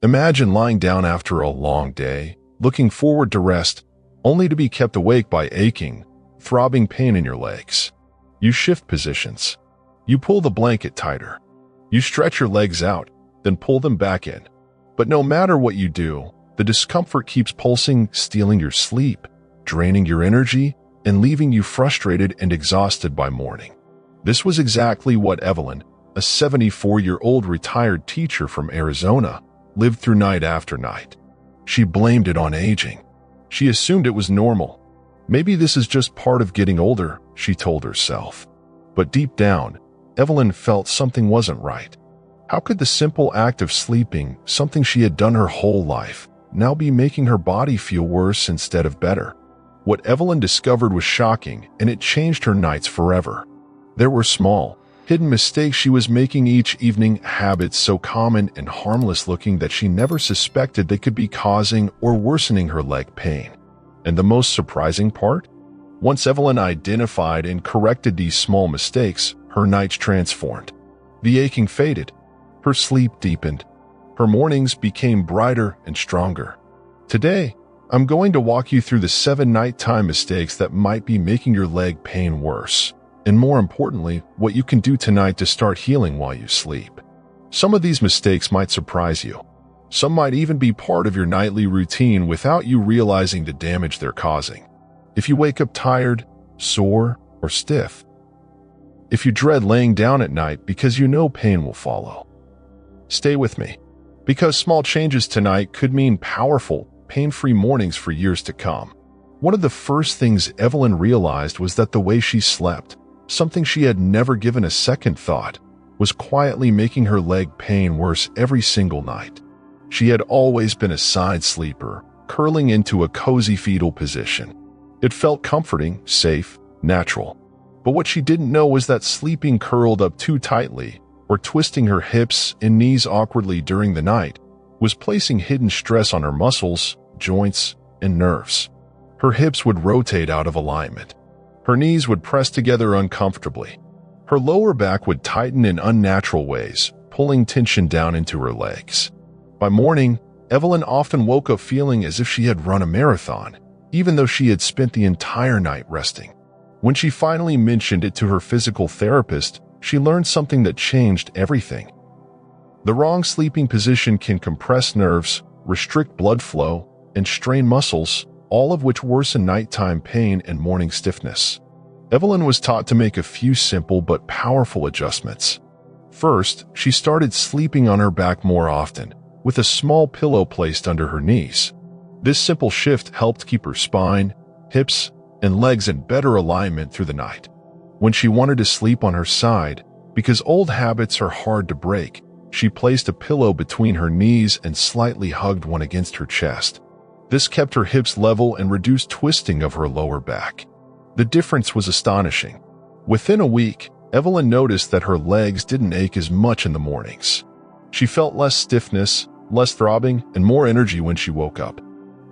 Imagine lying down after a long day, looking forward to rest, only to be kept awake by aching, throbbing pain in your legs. You shift positions. You pull the blanket tighter. You stretch your legs out, then pull them back in. But no matter what you do, the discomfort keeps pulsing, stealing your sleep, draining your energy, and leaving you frustrated and exhausted by morning. This was exactly what Evelyn, a 74-year-old retired teacher from Arizona, lived through night after night. She blamed it on aging. She assumed it was normal. Maybe this is just part of getting older, she told herself. But deep down, Evelyn felt something wasn't right. How could the simple act of sleeping, something she had done her whole life, now be making her body feel worse instead of better? What Evelyn discovered was shocking, and it changed her nights forever. There were small, hidden mistakes she was making each evening, habits so common and harmless looking that she never suspected they could be causing or worsening her leg pain. And the most surprising part? Once Evelyn identified and corrected these small mistakes, her nights transformed. The aching faded. Her sleep deepened. Her mornings became brighter and stronger. Today, I'm going to walk you through the 7 nighttime mistakes that might be making your leg pain worse. And more importantly, what you can do tonight to start healing while you sleep. Some of these mistakes might surprise you. Some might even be part of your nightly routine without you realizing the damage they're causing. If you wake up tired, sore, or stiff. If you dread laying down at night because you know pain will follow. Stay with me, because small changes tonight could mean powerful, pain-free mornings for years to come. One of the first things Evelyn realized was that the way she slept, something she had never given a second thought, was quietly making her leg pain worse every single night. She had always been a side sleeper, curling into a cozy fetal position. It felt comforting, safe, natural. But what she didn't know was that sleeping curled up too tightly, or twisting her hips and knees awkwardly during the night, was placing hidden stress on her muscles, joints, and nerves. Her hips would rotate out of alignment. Her knees would press together uncomfortably. Her lower back would tighten in unnatural ways, pulling tension down into her legs. By morning, Evelyn often woke up feeling as if she had run a marathon, even though she had spent the entire night resting. When she finally mentioned it to her physical therapist, she learned something that changed everything. The wrong sleeping position can compress nerves, restrict blood flow, and strain muscles, all of which worsen nighttime pain and morning stiffness. Evelyn was taught to make a few simple but powerful adjustments. First, she started sleeping on her back more often, with a small pillow placed under her knees. This simple shift helped keep her spine, hips, and legs in better alignment through the night. When she wanted to sleep on her side, because old habits are hard to break, she placed a pillow between her knees and slightly hugged one against her chest. This kept her hips level and reduced twisting of her lower back. The difference was astonishing. Within a week, Evelyn noticed that her legs didn't ache as much in the mornings. She felt less stiffness, less throbbing, and more energy when she woke up.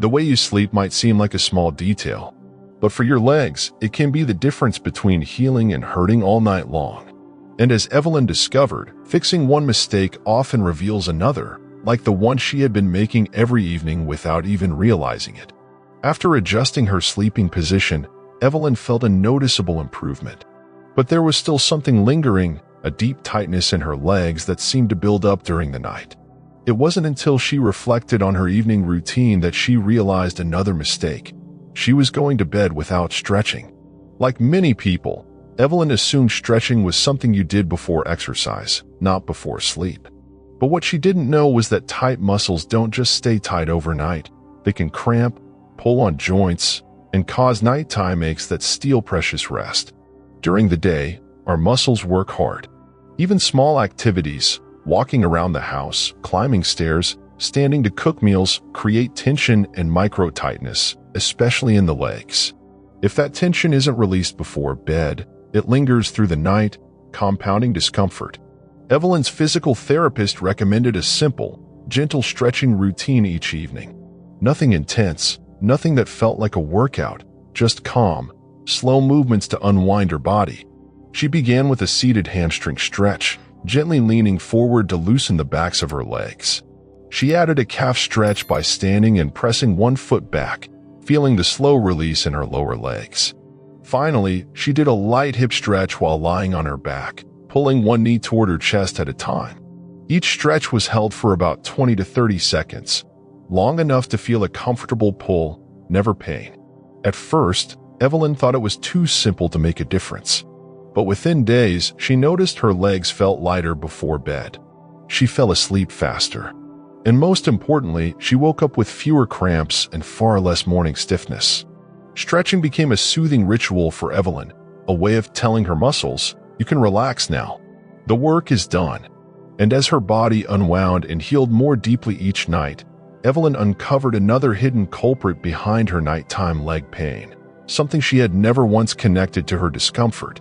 The way you sleep might seem like a small detail, but for your legs, it can be the difference between healing and hurting all night long. And as Evelyn discovered, fixing one mistake often reveals another, like the one she had been making every evening without even realizing it. After adjusting her sleeping position, Evelyn felt a noticeable improvement. But there was still something lingering, a deep tightness in her legs that seemed to build up during the night. It wasn't until she reflected on her evening routine that she realized another mistake. She was going to bed without stretching. Like many people, Evelyn assumed stretching was something you did before exercise, not before sleep. But what she didn't know was that tight muscles don't just stay tight overnight. They can cramp, pull on joints, and cause nighttime aches that steal precious rest. During the day, our muscles work hard. Even small activities, walking around the house, climbing stairs, standing to cook meals, create tension and micro-tightness, especially in the legs. If that tension isn't released before bed, it lingers through the night, compounding discomfort. Evelyn's physical therapist recommended a simple, gentle stretching routine each evening. Nothing intense, nothing that felt like a workout, just calm, slow movements to unwind her body. She began with a seated hamstring stretch, gently leaning forward to loosen the backs of her legs. She added a calf stretch by standing and pressing one foot back, feeling the slow release in her lower legs. Finally, she did a light hip stretch while lying on her back, pulling one knee toward her chest at a time. Each stretch was held for about 20 to 30 seconds, long enough to feel a comfortable pull, never pain. At first, Evelyn thought it was too simple to make a difference. But within days, she noticed her legs felt lighter before bed. She fell asleep faster. And most importantly, she woke up with fewer cramps and far less morning stiffness. Stretching became a soothing ritual for Evelyn, a way of telling her muscles, "You can relax now. The work is done." And as her body unwound and healed more deeply each night, Evelyn uncovered another hidden culprit behind her nighttime leg pain, something she had never once connected to her discomfort.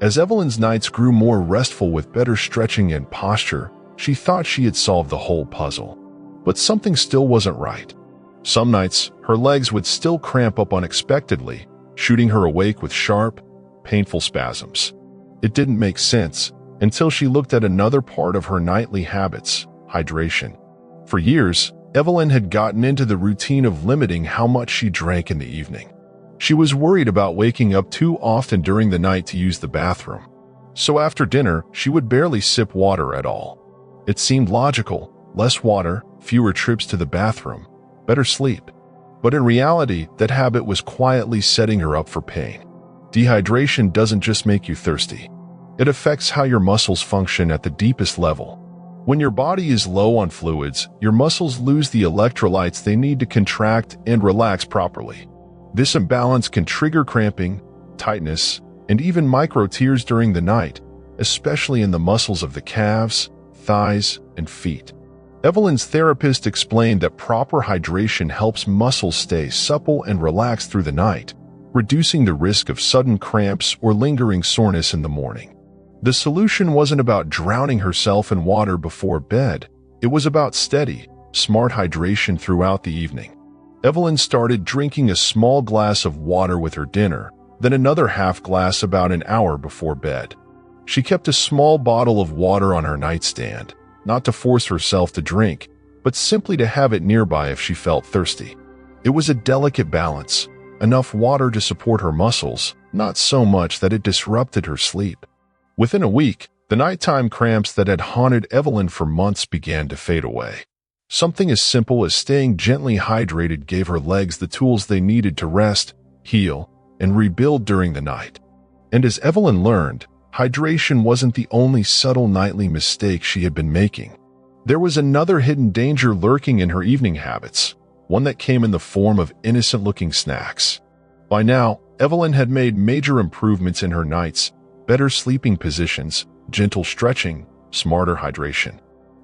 As Evelyn's nights grew more restful with better stretching and posture, she thought she had solved the whole puzzle. But something still wasn't right. Some nights, her legs would still cramp up unexpectedly, shooting her awake with sharp, painful spasms. It didn't make sense until she looked at another part of her nightly habits: hydration. For years, Evelyn had gotten into the routine of limiting how much she drank in the evening. She was worried about waking up too often during the night to use the bathroom. So after dinner, she would barely sip water at all. It seemed logical: less water, fewer trips to the bathroom, better sleep. But in reality, that habit was quietly setting her up for pain. Dehydration doesn't just make you thirsty. It affects how your muscles function at the deepest level. When your body is low on fluids, your muscles lose the electrolytes they need to contract and relax properly. This imbalance can trigger cramping, tightness, and even micro tears during the night, especially in the muscles of the calves, thighs, and feet. Evelyn's therapist explained that proper hydration helps muscles stay supple and relaxed through the night, reducing the risk of sudden cramps or lingering soreness in the morning. The solution wasn't about drowning herself in water before bed. It was about steady, smart hydration throughout the evening. Evelyn started drinking a small glass of water with her dinner, then another half glass about an hour before bed. She kept a small bottle of water on her nightstand, not to force herself to drink, but simply to have it nearby if she felt thirsty. It was a delicate balance, enough water to support her muscles, not so much that it disrupted her sleep. Within a week, the nighttime cramps that had haunted Evelyn for months began to fade away. Something as simple as staying gently hydrated gave her legs the tools they needed to rest, heal, and rebuild during the night. And as Evelyn learned, hydration wasn't the only subtle nightly mistake she had been making. There was another hidden danger lurking in her evening habits, one that came in the form of innocent-looking snacks. By now, Evelyn had made major improvements in her nights: better sleeping positions, gentle stretching, smarter hydration.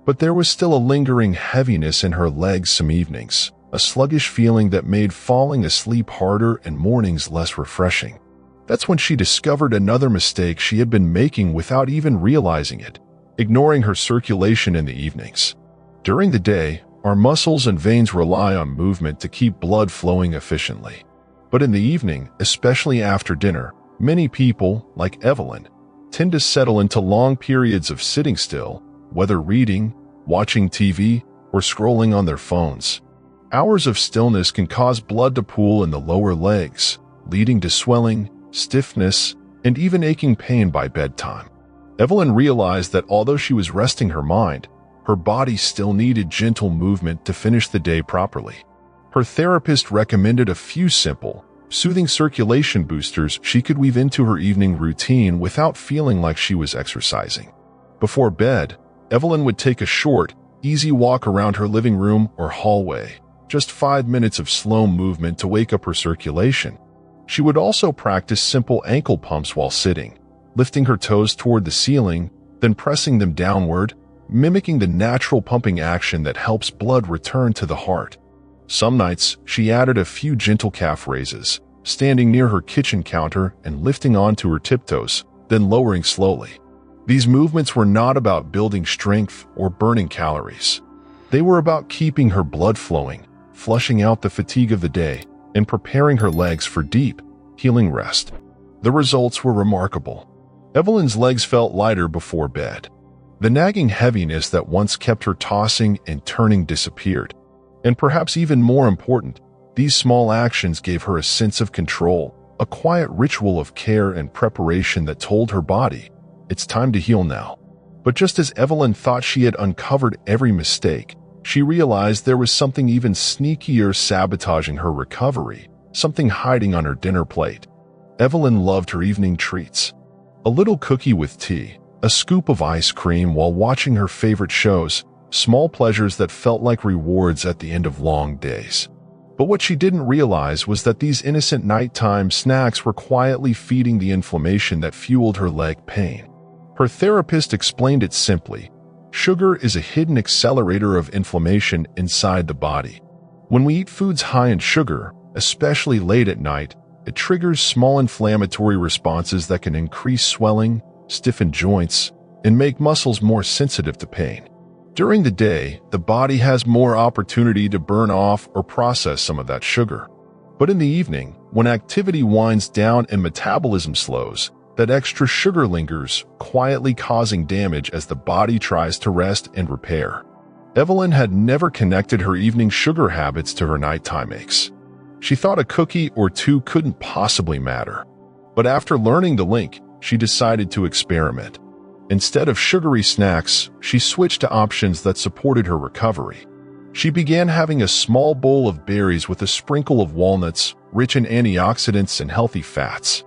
But there was still a lingering heaviness in her legs some evenings, a sluggish feeling that made falling asleep harder and mornings less refreshing. That's when she discovered another mistake she had been making without even realizing it: ignoring her circulation in the evenings. During the day, our muscles and veins rely on movement to keep blood flowing efficiently. But in the evening, especially after dinner, many people, like Evelyn, tend to settle into long periods of sitting still, whether reading, watching TV, or scrolling on their phones. Hours of stillness can cause blood to pool in the lower legs, leading to swelling, stiffness, and even aching pain by bedtime. Evelyn realized that although she was resting her mind, her body still needed gentle movement to finish the day properly. Her therapist recommended a few simple, soothing circulation boosters she could weave into her evening routine without feeling like she was exercising. Before bed, Evelyn would take a short, easy walk around her living room or hallway, just 5 minutes of slow movement to wake up her circulation. She would also practice simple ankle pumps while sitting, lifting her toes toward the ceiling, then pressing them downward, mimicking the natural pumping action that helps blood return to the heart. Some nights, she added a few gentle calf raises, standing near her kitchen counter and lifting onto her tiptoes, then lowering slowly. These movements were not about building strength or burning calories. They were about keeping her blood flowing, flushing out the fatigue of the day, and preparing her legs for deep, healing rest. The results were remarkable. Evelyn's legs felt lighter before bed. The nagging heaviness that once kept her tossing and turning disappeared. And perhaps even more important, these small actions gave her a sense of control, a quiet ritual of care and preparation that told her body, it's time to heal now. But just as Evelyn thought she had uncovered every mistake, she realized there was something even sneakier sabotaging her recovery, something hiding on her dinner plate. Evelyn loved her evening treats. A little cookie with tea, a scoop of ice cream while watching her favorite shows, small pleasures that felt like rewards at the end of long days. But what she didn't realize was that these innocent nighttime snacks were quietly feeding the inflammation that fueled her leg pain. Her therapist explained it simply. Sugar is a hidden accelerator of inflammation inside the body. When we eat foods high in sugar, especially late at night, it triggers small inflammatory responses that can increase swelling, stiffen joints, and make muscles more sensitive to pain. During the day, the body has more opportunity to burn off or process some of that sugar. But in the evening, when activity winds down and metabolism slows, that extra sugar lingers, quietly causing damage as the body tries to rest and repair. Evelyn had never connected her evening sugar habits to her nighttime aches. She thought a cookie or two couldn't possibly matter. But after learning the link, she decided to experiment. Instead of sugary snacks, she switched to options that supported her recovery. She began having a small bowl of berries with a sprinkle of walnuts, rich in antioxidants and healthy fats.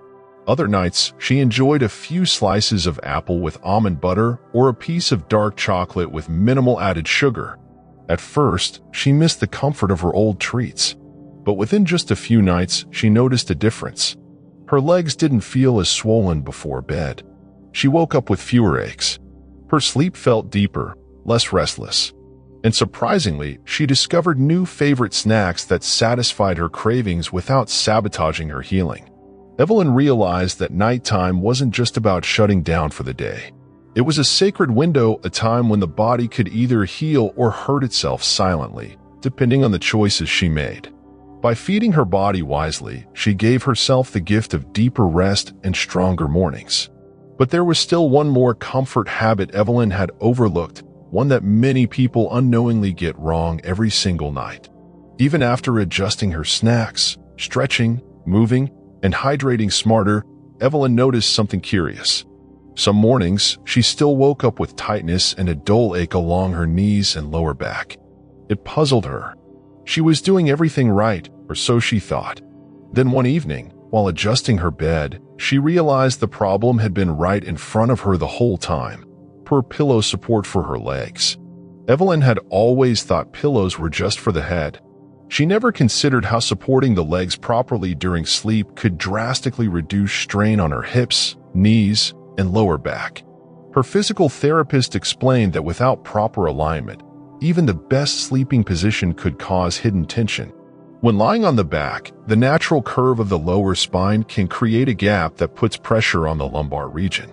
Other nights, she enjoyed a few slices of apple with almond butter or a piece of dark chocolate with minimal added sugar. At first, she missed the comfort of her old treats. But within just a few nights, she noticed a difference. Her legs didn't feel as swollen before bed. She woke up with fewer aches. Her sleep felt deeper, less restless. And surprisingly, she discovered new favorite snacks that satisfied her cravings without sabotaging her healing. Evelyn realized that nighttime wasn't just about shutting down for the day. It was a sacred window, a time when the body could either heal or hurt itself silently, depending on the choices she made. By feeding her body wisely, she gave herself the gift of deeper rest and stronger mornings. But there was still one more comfort habit Evelyn had overlooked, one that many people unknowingly get wrong every single night. Even after adjusting her snacks, stretching, moving, and hydrating smarter, Evelyn noticed something curious. Some mornings, she still woke up with tightness and a dull ache along her knees and lower back. It puzzled her. She was doing everything right, or so she thought. Then one evening, while adjusting her bed, she realized the problem had been right in front of her the whole time. Poor pillow support for her legs. Evelyn had always thought pillows were just for the head. She never considered how supporting the legs properly during sleep could drastically reduce strain on her hips, knees, and lower back. Her physical therapist explained that without proper alignment, even the best sleeping position could cause hidden tension. When lying on the back, the natural curve of the lower spine can create a gap that puts pressure on the lumbar region.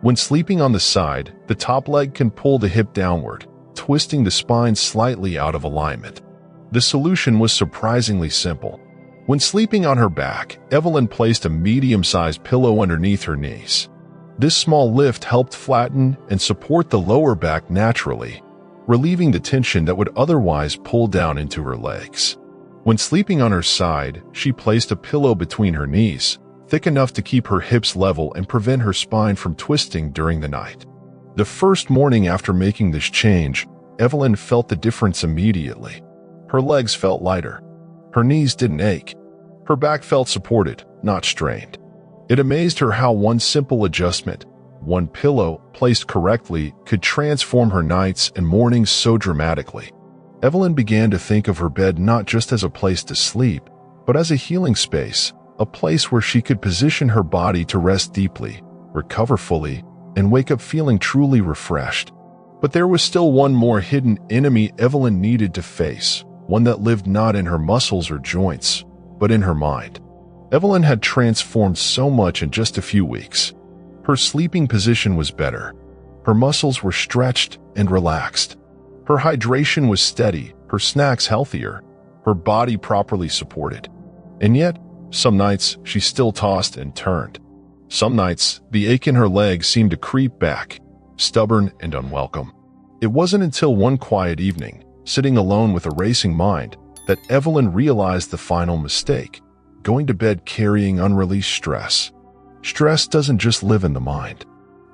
When sleeping on the side, the top leg can pull the hip downward, twisting the spine slightly out of alignment. The solution was surprisingly simple. When sleeping on her back, Evelyn placed a medium-sized pillow underneath her knees. This small lift helped flatten and support the lower back naturally, relieving the tension that would otherwise pull down into her legs. When sleeping on her side, she placed a pillow between her knees, thick enough to keep her hips level and prevent her spine from twisting during the night. The first morning after making this change, Evelyn felt the difference immediately. Her legs felt lighter. Her knees didn't ache. Her back felt supported, not strained. It amazed her how one simple adjustment, one pillow placed correctly, could transform her nights and mornings so dramatically. Evelyn began to think of her bed not just as a place to sleep, but as a healing space, a place where she could position her body to rest deeply, recover fully, and wake up feeling truly refreshed. But there was still one more hidden enemy Evelyn needed to face, one that lived not in her muscles or joints, but in her mind. Evelyn had transformed so much in just a few weeks. Her sleeping position was better. Her muscles were stretched and relaxed. Her hydration was steady, her snacks healthier, her body properly supported. And yet, some nights she still tossed and turned. Some nights, the ache in her legs seemed to creep back, stubborn, and unwelcome. It wasn't until one quiet evening, sitting alone with a racing mind, that Evelyn realized the final mistake: going to bed carrying unreleased stress. Stress doesn't just live in the mind.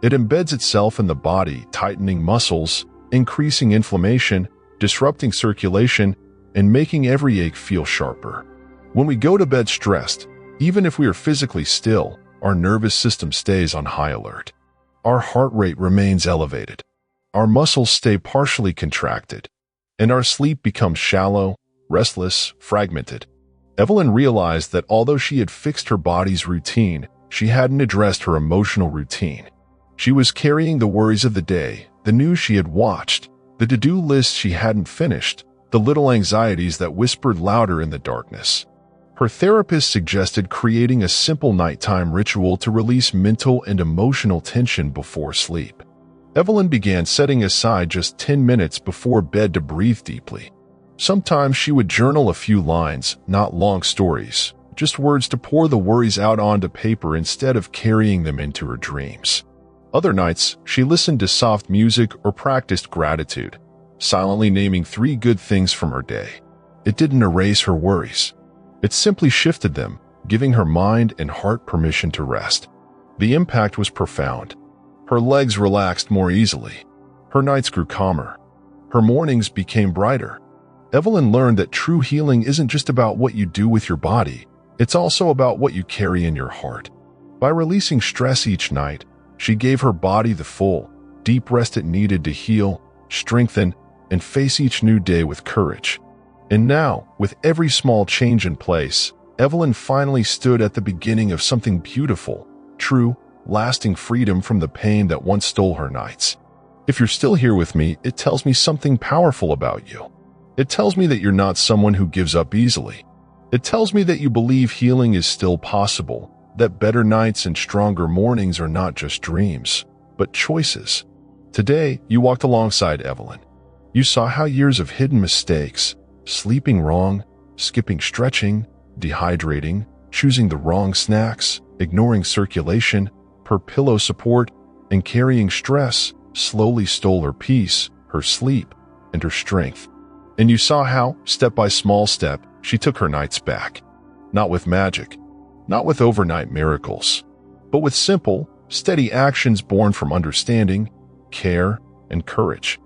It embeds itself in the body, tightening muscles, increasing inflammation, disrupting circulation, and making every ache feel sharper. When we go to bed stressed, even if we are physically still, our nervous system stays on high alert. Our heart rate remains elevated. Our muscles stay partially contracted, and our sleep becomes shallow, restless, fragmented. Evelyn realized that although she had fixed her body's routine, she hadn't addressed her emotional routine. She was carrying the worries of the day, the news she had watched, the to-do list she hadn't finished, the little anxieties that whispered louder in the darkness. Her therapist suggested creating a simple nighttime ritual to release mental and emotional tension before sleep. Evelyn began setting aside just 10 minutes before bed to breathe deeply. Sometimes she would journal a few lines, not long stories, just words to pour the worries out onto paper instead of carrying them into her dreams. Other nights, she listened to soft music or practiced gratitude, silently naming 3 good things from her day. It didn't erase her worries. It simply shifted them, giving her mind and heart permission to rest. The impact was profound. Her legs relaxed more easily. Her nights grew calmer. Her mornings became brighter. Evelyn learned that true healing isn't just about what you do with your body, it's also about what you carry in your heart. By releasing stress each night, she gave her body the full, deep rest it needed to heal, strengthen, and face each new day with courage. And now, with every small change in place, Evelyn finally stood at the beginning of something beautiful, true, lasting freedom from the pain that once stole her nights. If you're still here with me, it tells me something powerful about you. It tells me that you're not someone who gives up easily. It tells me that you believe healing is still possible, that better nights and stronger mornings are not just dreams, but choices. Today, you walked alongside Evelyn. You saw how years of hidden mistakes, sleeping wrong, skipping stretching, dehydrating, choosing the wrong snacks, ignoring circulation, her pillow support, and carrying stress slowly stole her peace, her sleep, and her strength. And you saw how, step by small step, she took her nights back. Not with magic, not with overnight miracles, but with simple, steady actions born from understanding, care, and courage.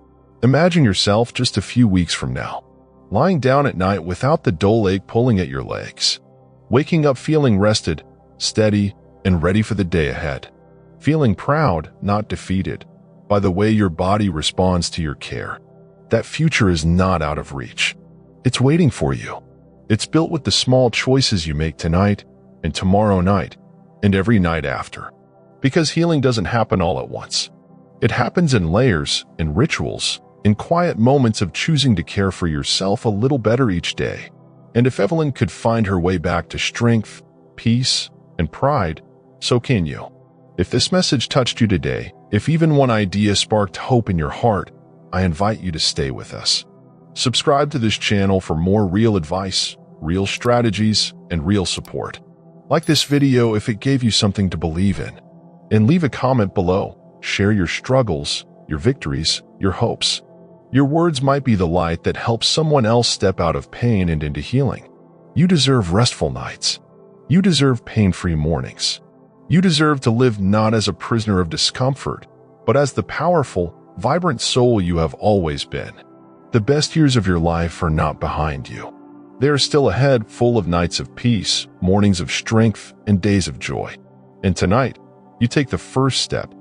Imagine yourself just a few weeks from now, lying down at night without the dull ache pulling at your legs, waking up feeling rested, steady, and ready for the day ahead, feeling proud, not defeated, by the way your body responds to your care. That future is not out of reach. It's waiting for you. It's built with the small choices you make tonight, and tomorrow night, and every night after. Because healing doesn't happen all at once. It happens in layers, in rituals, in quiet moments of choosing to care for yourself a little better each day. And if Evelyn could find her way back to strength, peace, and pride, so can you. If this message touched you today, if even one idea sparked hope in your heart, I invite you to stay with us. Subscribe to this channel for more real advice, real strategies, and real support. Like this video if it gave you something to believe in. And leave a comment below. Share your struggles, your victories, your hopes. Your words might be the light that helps someone else step out of pain and into healing. You deserve restful nights. You deserve pain-free mornings. You deserve to live not as a prisoner of discomfort, but as the powerful, vibrant soul you have always been. The best years of your life are not behind you. They are still ahead, full of nights of peace, mornings of strength, and days of joy. And tonight, you take the first step,